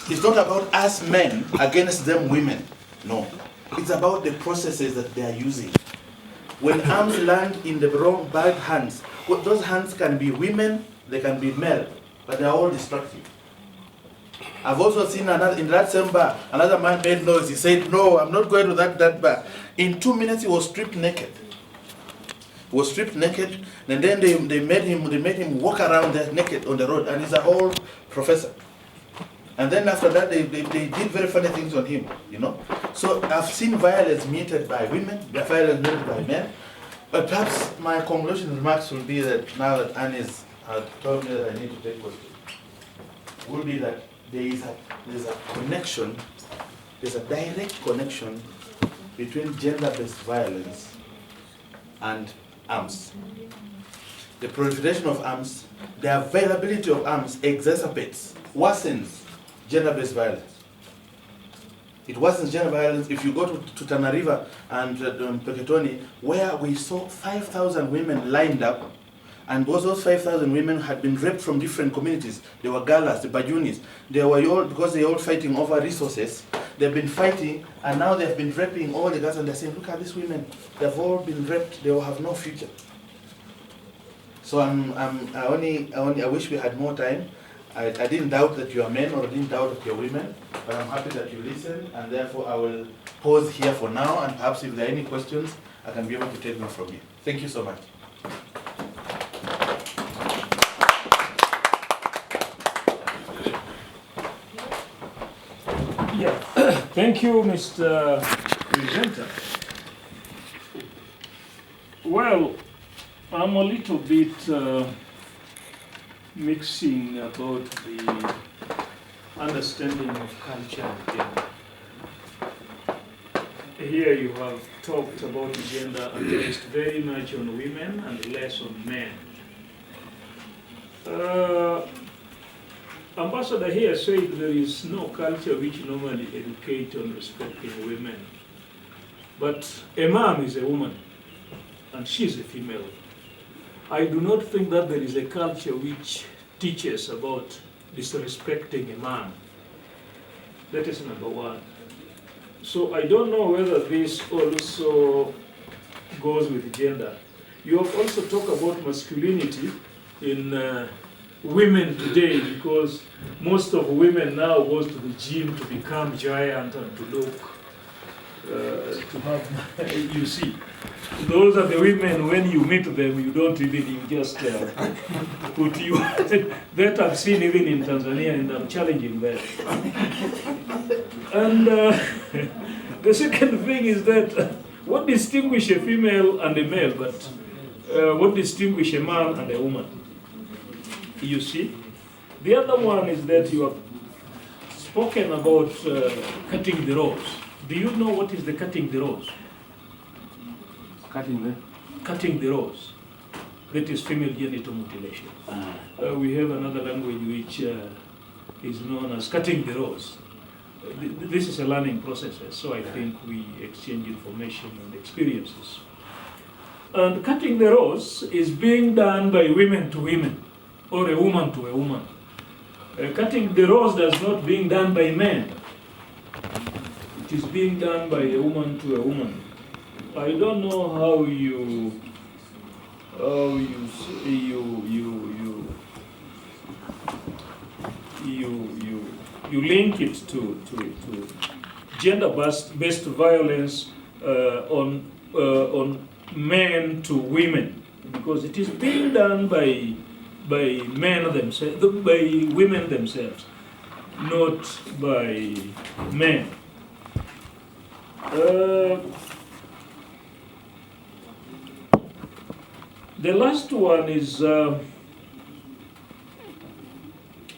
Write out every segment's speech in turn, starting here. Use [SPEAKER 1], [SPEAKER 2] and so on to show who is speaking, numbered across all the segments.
[SPEAKER 1] It's not about us men against them women. No. It's about the processes that they are using. When arms land in the wrong, bad hands, those hands can be women, they can be male, but they are all destructive. I've also seen in that same bar, another man made noise. He said, no, I'm not going to that bar. In 2 minutes, he was stripped naked. He was stripped naked, and then they made him walk around there naked on the road, and he's a whole professor. And then after that, they did very funny things on him, you know. So I've seen violence meted by women, violence meted by men. But perhaps my conclusion remarks will be that now that Anne has told me that I need to take questions, will be that there's a connection, there's a direct connection between gender-based violence and arms. The proliferation of arms, the availability of arms exacerbates, worsens gender-based violence. It worsens gender violence. If you go to Tana River and Peketoni, where we saw 5,000 women lined up, and those 5,000 women had been raped from different communities. They were Galas, the Bajunis. They were all, because they were all fighting over resources, they've been fighting, and now they've been raping all the girls, and they're saying, look at these women, they've all been raped, they will have no future. So I wish we had more time. I didn't doubt that you are men, or I didn't doubt that you're women, but I'm happy that you listen, and therefore I will pause here for now, and perhaps if there are any questions, I can be able to take them from you. Thank you so much.
[SPEAKER 2] Yeah, thank you, Mr. Presenter. Well, I'm a little bit mixing about the understanding of culture and gender. Here you have talked about gender based very much on women and less on men. Ambassador here said there is no culture which normally educates on respecting women. But a man is a woman, and she's a female. I do not think that there is a culture which teaches about disrespecting a man. That is number one. So I don't know whether this also goes with gender. You have also talked about masculinity in women today, because most of women now goes to the gym to become giant and to look, to have, you see. Those are the women, when you meet them, you don't even, you just put you, that I've seen even in Tanzania, and I'm challenging that. And the second thing is that, what distinguishes a female and a male, but what distinguishes a man and a woman? You see? The other one is that you have spoken about cutting the rose. Do you know what is the cutting the rose? Cutting the rose. That is female genital mutilation. We have another language which is known as cutting the rose. This is a learning process, so I think we exchange information and experiences. And cutting the rose is being done by women to women, or a woman to a woman. Cutting the rose does not being done by men. It is being done by a woman to a woman. I don't know how you link it to gender-based violence on men to women, because it is being done by men themselves, by women themselves, not by men. The last one is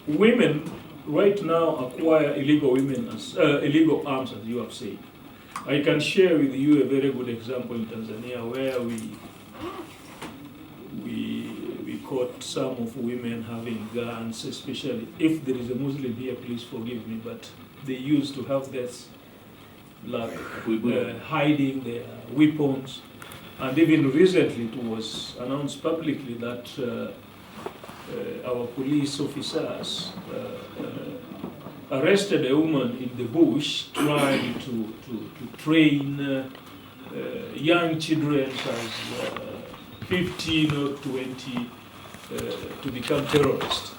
[SPEAKER 2] women right now acquire illegal arms, as you have said. I can share with you a very good example in Tanzania, where we caught some of women having guns, especially if there is a Muslim here, please forgive me, but they used to have this, like hiding their weapons. And even recently it was announced publicly that our police officers arrested a woman in the bush trying to train young children as 15 or 20 to become terrorists.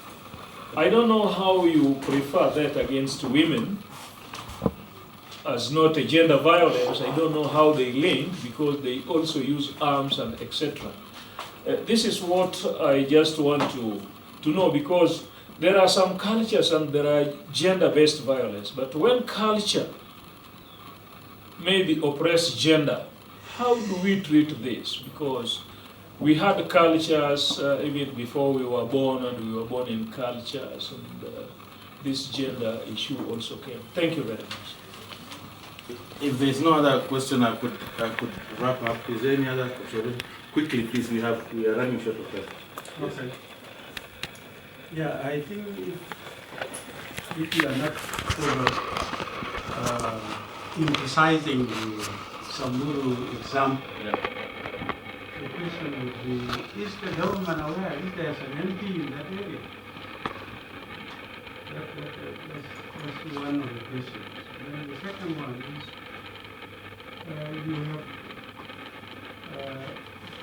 [SPEAKER 2] I don't know how you prefer that against women as not a gender violence. I don't know how they link, because they also use arms and etc. This is what I just want to know, because there are some cultures and there are gender-based violence, but when culture maybe oppress gender, how do we treat this? Because we had cultures even before we were born, and we were born in cultures, and this gender issue also came. Thank you very much.
[SPEAKER 1] If there's no other question, I could wrap up. Is there any other question? Quickly, please. We are running short of time.
[SPEAKER 3] Okay. Yeah, I think if you are not emphasizing the Samburu example, the question would be, is the government aware if there's an MP in that area? That's one of the questions. And the second one is, you have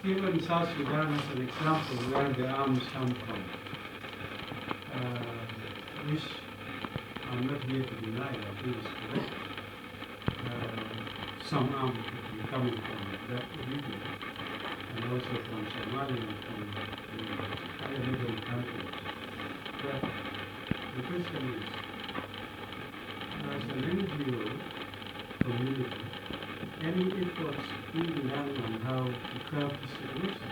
[SPEAKER 3] given South Sudan as an example where the arms come from, which I'm not here to deny, I think is correct. Some arms could be coming from that region, and also from Somalia and from other neighboring countries. But the question is, as an NGO community, any efforts being done on how to curb the situation?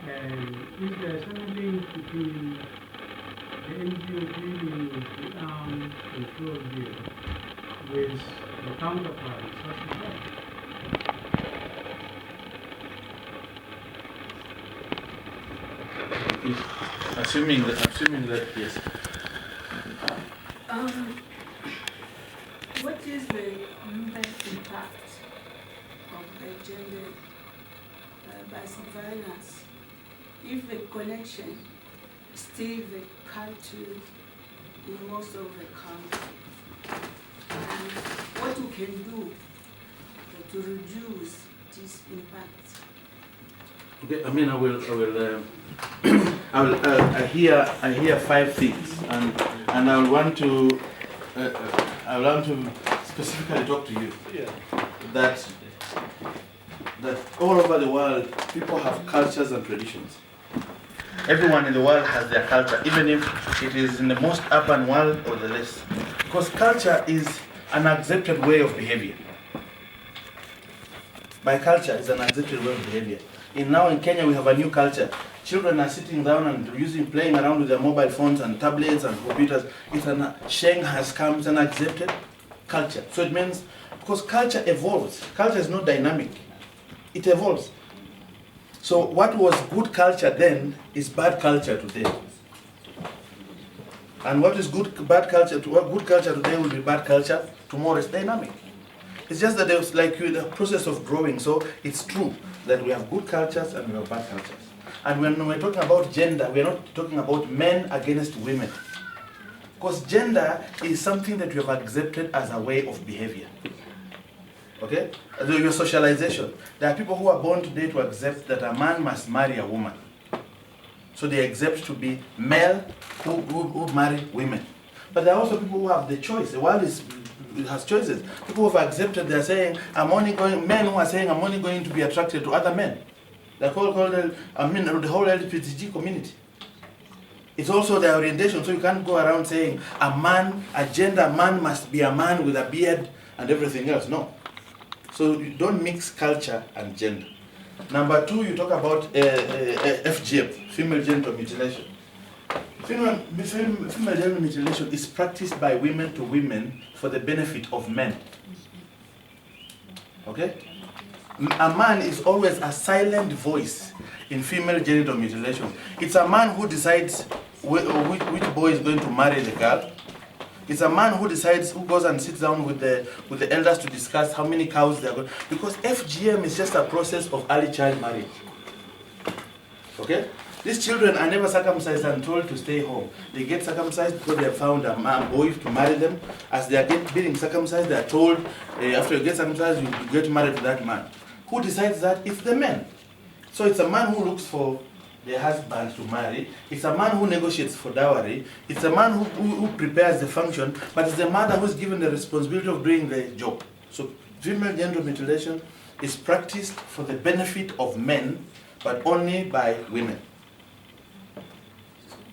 [SPEAKER 3] And is there some link between the NGO dealing with the armed control here with the counterpart in South Sudan?
[SPEAKER 1] Assuming that yes.
[SPEAKER 4] What is the impact of the gender-based violence if the connection still the culture in most of the country? And what we can do to reduce this impact?
[SPEAKER 1] Okay, I mean, I hear 5 things, and I want to specifically talk to you.
[SPEAKER 2] Yeah.
[SPEAKER 1] That all over the world, people have cultures and traditions. Everyone in the world has their culture, even if it is in the most urban world or the less. Because culture is an accepted way of behavior. By culture is an accepted way of behavior. Now in Kenya, we have a new culture. Children are sitting down and playing around with their mobile phones and tablets and computers. Sheng has come, it's an accepted culture. So it means, because culture evolves. Culture is not dynamic. It evolves. So what was good culture then is bad culture today. And what is good culture today will be bad culture tomorrow. Is dynamic. It's just that there's like the process of growing. So it's true that we have good cultures and we have bad cultures. And when we're talking about gender, we're not talking about men against women. Because gender is something that you have accepted as a way of behavior. Okay? Your socialization. There are people who are born today to accept that a man must marry a woman. So they accept to be male who marry women. But there are also people who have the choice. The world has choices. People who have accepted, they're saying, men who are saying, I'm only going to be attracted to other men. They're called the whole LGBTG community. It's also their orientation, so you can't go around saying a gender man must be a man with a beard and everything else. No. So you don't mix culture and gender. Number 2, you talk about FGM, female genital mutilation. Female genital mutilation is practiced by women to women for the benefit of men. Okay? A man is always a silent voice in female genital mutilation. It's a man who decides which boy is going to marry the girl. It's a man who decides, who goes and sits down with the elders to discuss how many cows they are going. Because FGM is just a process of early child marriage. Okay? These children are never circumcised and told to stay home. They get circumcised because they have found a boy to marry them. As they are getting circumcised, they are told, after you get circumcised, you get married to that man. Who decides that? It's the men. So it's a man who looks for the husband to marry. It's a man who negotiates for dowry. It's a man who prepares the function, but it's the mother who's given the responsibility of doing the job. So female genital mutilation is practiced for the benefit of men, but only by women.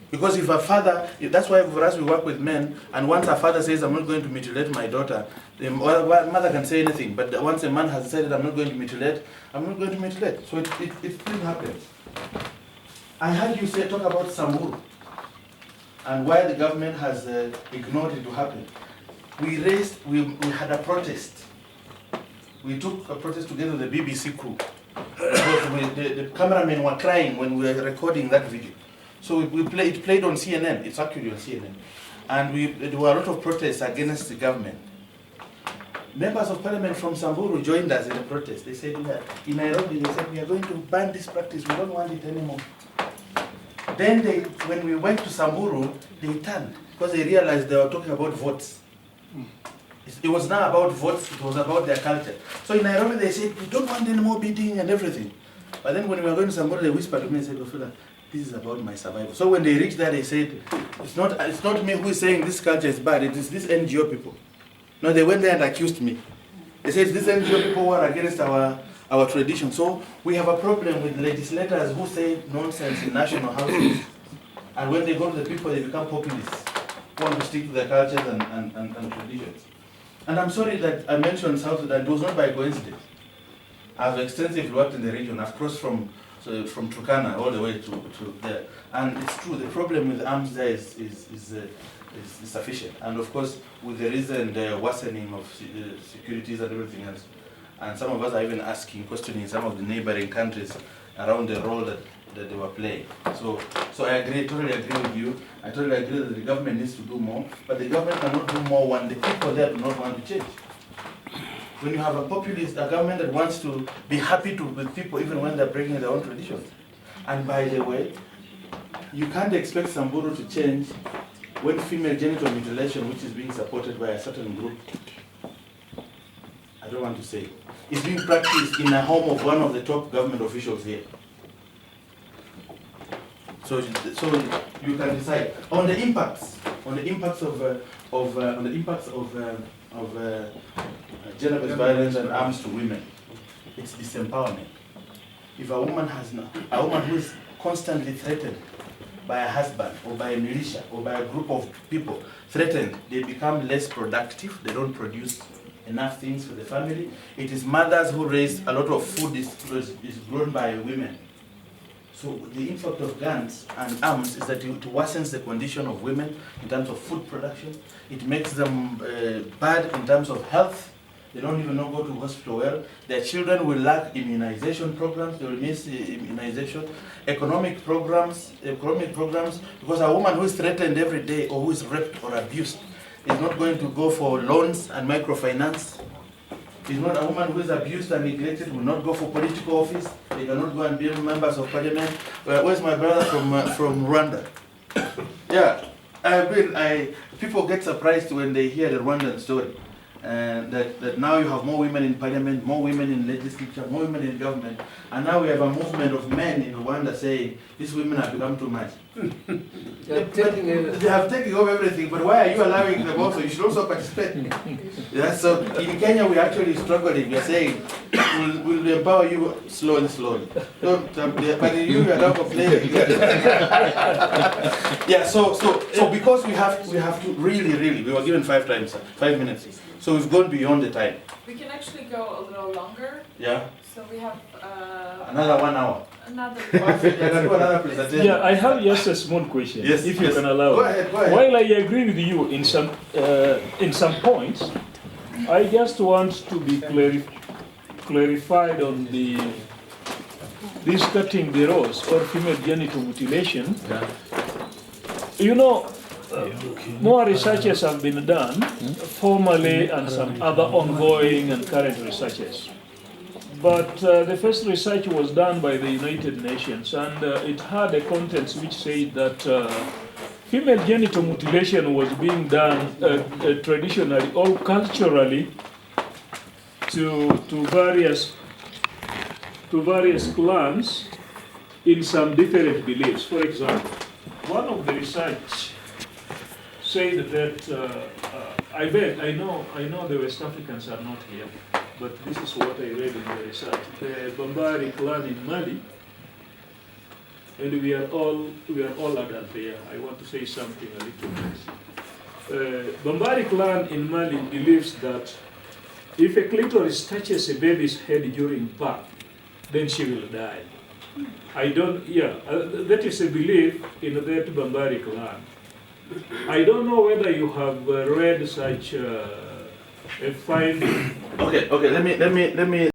[SPEAKER 1] Because if a father, that's why for us we work with men, and once a father says, I'm not going to mutilate my daughter, the mother can say anything, but once a man has decided, I'm not going to mutilate, I'm not going to mutilate. So it still happens. I heard you talk about Samburu, and why the government has ignored it to happen. We had a protest. We took a protest together with the BBC crew. Because the cameramen were crying when we were recording that video. So it played on CNN. It's actually on CNN. And there were a lot of protests against the government. Members of parliament from Samburu joined us in the protest. They said that in Nairobi, they said, we are going to ban this practice. We don't want it anymore. Then when we went to Samburu, they turned because they realized they were talking about votes. It was not about votes, it was about their culture. So in Nairobi, they said, we don't want any more beating and everything. But then when we were going to Samburu, they whispered to me and said, Wafula, this is about my survival. So when they reached there, they said, it's not me who is saying this culture is bad, it is these NGO people. No, they went there and accused me. They said these NGO people were against our tradition. So we have a problem with legislators who say nonsense in national houses. And when they go to the people, they become populists, who want to stick to their cultures and traditions. And I'm sorry that I mentioned South Sudan. It was not by coincidence. I've extensively worked in the region. I've crossed from Turkana all the way to there. And it's true, the problem with arms there is sufficient. And of course, with the recent worsening of securities and everything else, and some of us are even questioning some of the neighboring countries around the role that they were playing. So I totally agree with you. I totally agree that the government needs to do more, but the government cannot do more when the people there do not want to change. When you have a populist, a government that wants to be happy with people even when they're breaking their own traditions. And by the way, you can't expect Samburu to change when female genital mutilation, which is being supported by a certain group, I don't want to say, is being practiced in a home of one of the top government officials here. So you can decide on the impacts of gender-based violence and arms to women. It's disempowerment. If a woman who is constantly threatened by a husband or by a militia or by a group of people, threatened, they become less productive. They don't produce enough things for the family. It is mothers who raise a lot of food is grown by women. So the impact of guns and arms is that it worsens the condition of women in terms of food production. It makes them bad in terms of health. They don't even go to hospital well. Their children will lack immunization programs. They will miss immunization. Economic programs, because a woman who is threatened every day or who is raped or abused is not going to go for loans and microfinance. Is not a woman who is abused and neglected will not go for political office. They cannot go and be members of parliament. Where's my brother from Rwanda? Yeah, people get surprised when they hear the Rwandan story. That now you have more women in parliament, more women in legislature, more women in government, and now we have a movement of men in Rwanda saying these women have become too much. They have taken over everything, but why are you allowing them also? You should also participate. Yeah, so in Kenya we're actually struggling. We're saying we'll empower you slowly. Don't, but you are now complaining. Yeah, so because we have to really, we were given 5 minutes. So we've gone beyond the time.
[SPEAKER 5] We can actually go a little longer.
[SPEAKER 1] Yeah.
[SPEAKER 5] So we have
[SPEAKER 1] another 1 hour.
[SPEAKER 5] Another.
[SPEAKER 1] Another presentation.
[SPEAKER 2] Yeah, I have just a small question,
[SPEAKER 1] yes,
[SPEAKER 2] if you can allow.
[SPEAKER 1] Go ahead.
[SPEAKER 2] While I agree with you in some points, I just want to be clarified on this cutting the rose or female genital mutilation.
[SPEAKER 1] Yeah.
[SPEAKER 2] You know, more researches have been done formally and some other ongoing and current researches. But the first research was done by the United Nations, and it had a contents which said that female genital mutilation was being done traditionally or culturally to various clans in some different beliefs. For example, one of the research said that I know the West Africans are not here, but this is what I read in the research. The Bambari clan in Mali, and we are all adult there. I want to say something a little bit. Bambari clan in Mali believes that if a clitoris touches a baby's head during birth, then she will die. That is a belief in that Bambari clan. I don't know whether you have read such a finding.
[SPEAKER 1] Okay, let me